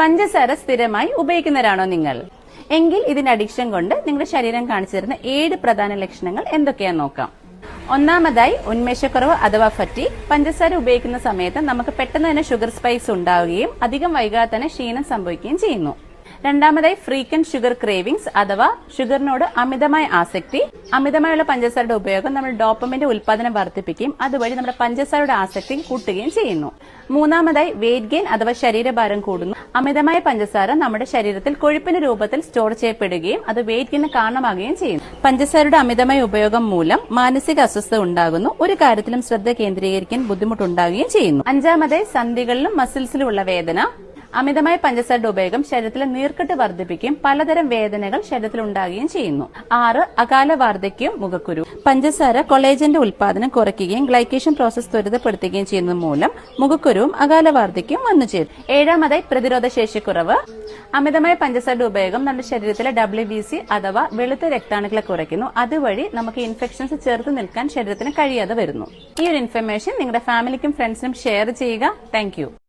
പഞ്ചസാര സ്ഥിരമായി ഉപയോഗിക്കുന്നവരാണോ നിങ്ങൾ? എങ്കിൽ ഇതിന്റെ അഡിക്ഷൻ കൊണ്ട് നിങ്ങളുടെ ശരീരം കാണിച്ചു തരുന്ന 7 പ്രധാന ലക്ഷണങ്ങൾ എന്തൊക്കെയാണെന്ന് നോക്കാം. ഒന്നാമതായി ഉന്മേഷക്കുറവ് അഥവാ ഫറ്റീഗ്. പഞ്ചസാര ഉപയോഗിക്കുന്ന സമയത്ത് നമുക്ക് പെട്ടെന്ന് തന്നെ ഷുഗർ സ്പൈക്സ് ഉണ്ടാവുകയും അധികം വൈകാതെ തന്നെ ക്ഷീണം സംഭവിക്കുകയും ചെയ്യുന്നു. രണ്ടാമതായി ഫ്രീക്വന്റ് ഷുഗർ ക്രേവിംഗ്സ് അഥവാ ഷുഗറിനോട് അമിതമായ ആസക്തി. അമിതമായുള്ള പഞ്ചസാരയുടെ ഉപയോഗം നമ്മൾ ഡോപ്പമിന്റെ ഉൽപാദനം വർദ്ധിപ്പിക്കുകയും അതുവഴി നമ്മുടെ പഞ്ചസാരയുടെ ആസക്തി കൂട്ടുകയും ചെയ്യുന്നു. മൂന്നാമതായി വെയിറ്റ് ഗെയിൻ അഥവാ ശരീരഭാരം കൂടുന്നു. അമിതമായ പഞ്ചസാര നമ്മുടെ ശരീരത്തിൽ കൊഴുപ്പിന്റെ രൂപത്തിൽ സ്റ്റോർ ചെയ്യപ്പെടുകയും അത് വെയിറ്റ് ഗെയിന് കാരണമാകുകയും ചെയ്യുന്നു. പഞ്ചസാരയുടെ അമിതമായ ഉപയോഗം മൂലം മാനസിക അസ്വസ്ഥത ഉണ്ടാകുന്നു. ഒരു കാര്യത്തിലും ശ്രദ്ധ കേന്ദ്രീകരിക്കാൻ ബുദ്ധിമുട്ടുണ്ടാകുകയും ചെയ്യുന്നു. അഞ്ചാമതായി സന്ധികളിലും മസിൽസിലുമുള്ള വേദന. അമിതമായ പഞ്ചസാരയുടെ ഉപയോഗം ശരീരത്തിലെ നീർക്കെട്ട് വർദ്ധിപ്പിക്കുകയും പലതരം വേദനകൾ ശരീരത്തിൽ ഉണ്ടാകുകയും ചെയ്യുന്നു. 6. അകാല വാർദ്ധക്യം, മുഖക്കുരു. പഞ്ചസാര കൊളേജന്റെ ഉൽപാദനം കുറയ്ക്കുകയും ഗ്ലൈക്കേഷൻ പ്രോസസ് ത്വരിതപ്പെടുത്തുകയും ചെയ്യുന്നത് മൂലം മുഖക്കുരുവും അകാല വാർദ്ധക്യവും വന്നു ചേരും. 7. പ്രതിരോധ ശേഷിക്കുറവ്. അമിതമായ പഞ്ചസാരയുടെ ഉപയോഗം നമ്മുടെ ശരീരത്തിലെ WBC അഥവാ വെളുത്ത രക്താണുക്കളെ കുറയ്ക്കുന്നു. അതുവഴി നമുക്ക് ഇൻഫെക്ഷൻസ് ചെറുത്ത് നിൽക്കാൻ ശരീരത്തിന് കഴിയാതെ വരുന്നു. ഈ ഒരു ഇൻഫർമേഷൻ നിങ്ങളുടെ ഫാമിലിക്കും ഫ്രണ്ട്സിനും ഷെയർ ചെയ്യുക. താങ്ക്